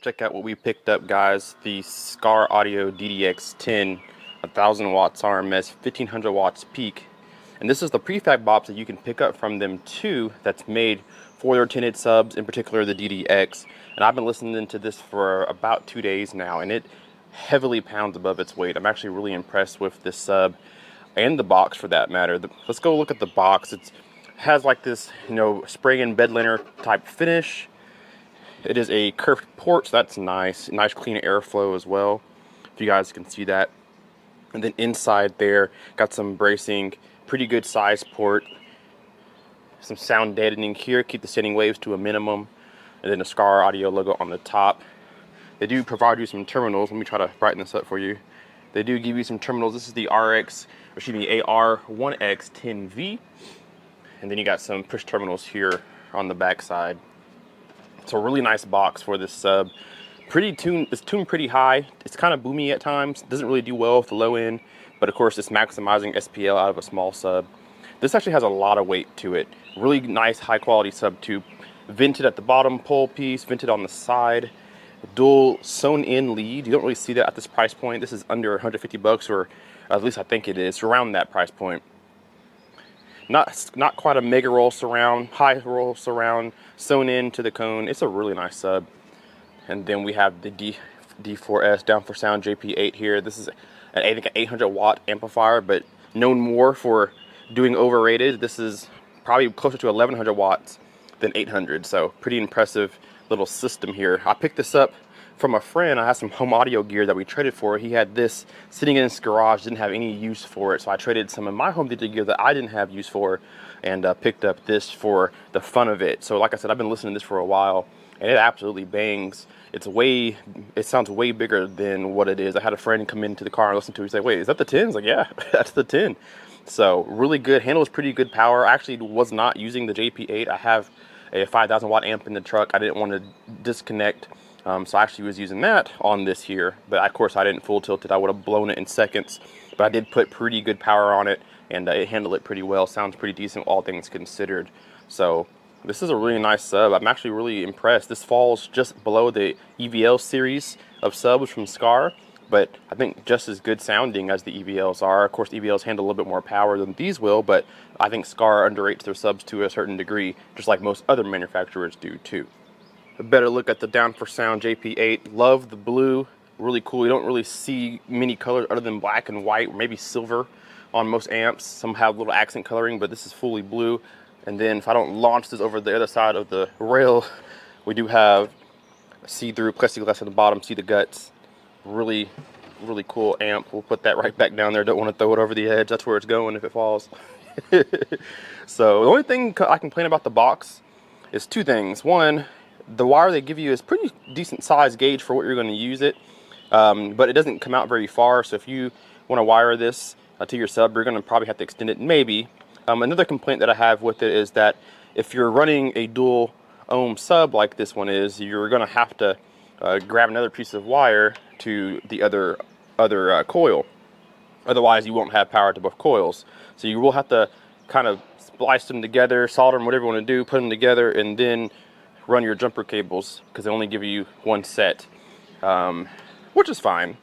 Check out what we picked up, guys. The Skar DDX-10, 1000 watts RMS, 1500 watts peak. And this is the prefab box that you can pick up from them too, that's made for their tinted subs, in particular the DDX. And I've been listening to this for about 2 days now, and it heavily pounds above its weight. I'm actually really impressed with this sub and the box for that matter. Let's go look at the box. It has like this, spray in bed liner type finish. It is a curved port, so that's nice. Nice clean airflow as well, if you guys can see that. And then inside there, got some bracing, pretty good size port. Some sound deadening here, keep the standing waves to a minimum. And then the Skar audio logo on the top. They do provide you some terminals. Let me try to brighten this up for you. They do give you some terminals. This is the AR1X10V. And then you got some push terminals here on the back side. It's a really nice box for this sub. It's tuned pretty high. It's kind of boomy at times. It doesn't really do well with the low end, but of course it's maximizing SPL out of a small sub. This actually has a lot of weight to it. Really nice high quality sub tube. Vented at the bottom pole piece, vented on the side. Dual sewn in lead. You don't really see that at this price point. This is under 150 bucks, or at least I think it is, around that price point. Not quite a mega roll surround, high roll surround, sewn into the cone. It's a really nice sub. And then we have the D4S down for sound JP8 here. This is I think an 800 watt amplifier, but known more for doing overrated. This is probably closer to 1100 watts than 800, so pretty impressive little system here. I picked this up from a friend. I had some home audio gear that we traded for. He had this sitting in his garage, didn't have any use for it, so I traded some of my home theater gear that I didn't have use for, and picked up this for the fun of it. So like I said, I've been listening to this for a while, and it absolutely bangs. It sounds way bigger than what it is. I had a friend come into the car and listen to it. He said, "Wait, is that the 10?" I was like, "Yeah, that's the 10." So really good. Handles pretty good power. I actually was not using the JP8. I have a 5000 watt amp in the truck. I didn't want to disconnect. So I actually was using that on this here, but of course I didn't full tilt it. I would have blown it in seconds, but I did put pretty good power on it, and it handled it pretty well. Sounds pretty decent, all things considered. So this is a really nice sub. I'm actually really impressed. This falls just below the EVL series of subs from Skar, but I think just as good sounding as the EVLs are. Of course, EVLs handle a little bit more power than these will, but I think Skar underrates their subs to a certain degree, just like most other manufacturers do too. A better look at the down for sound JP8. Love the blue, really cool. You don't really see many colors other than black and white, or maybe silver on most amps. Some have little accent coloring, but this is fully blue. And then if I don't launch this over the other side of the rail, we do have see-through plexiglass at the bottom, see the guts. Really, really cool amp. We'll put that right back down there. Don't want to throw it over the edge. That's where it's going if it falls. So the only thing I complain about the box is two things. One, the wire they give you is pretty decent size gauge for what you're going to use it, but it doesn't come out very far. So if you want to wire this to your sub, you're going to probably have to extend it maybe. Another complaint that I have with it is that if you're running a dual ohm sub like this one is, you're going to have to grab another piece of wire to the other coil. Otherwise you won't have power to both coils. So you will have to kind of splice them together, solder them, whatever you want to do, put them together, and then run your jumper cables, because they only give you one set, which is fine.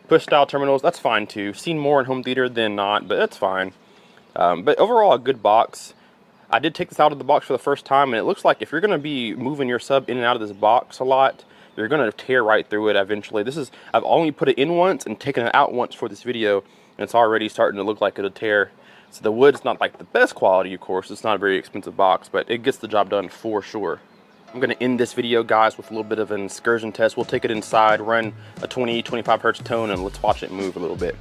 Push style terminals, that's fine too. Seen more in home theater than not, but that's fine. But overall, a good box. I did take this out of the box for the first time, and it looks like if you're going to be moving your sub in and out of this box a lot, you're going to tear right through it eventually. I've only put it in once and taken it out once for this video, and it's already starting to look like it'll tear. So the wood's not like the best quality, of course. It's not a very expensive box, but it gets the job done for sure. I'm going to end this video, guys, with a little bit of an excursion test. We'll take it inside, run a 20-25 hertz tone, and let's watch it move a little bit.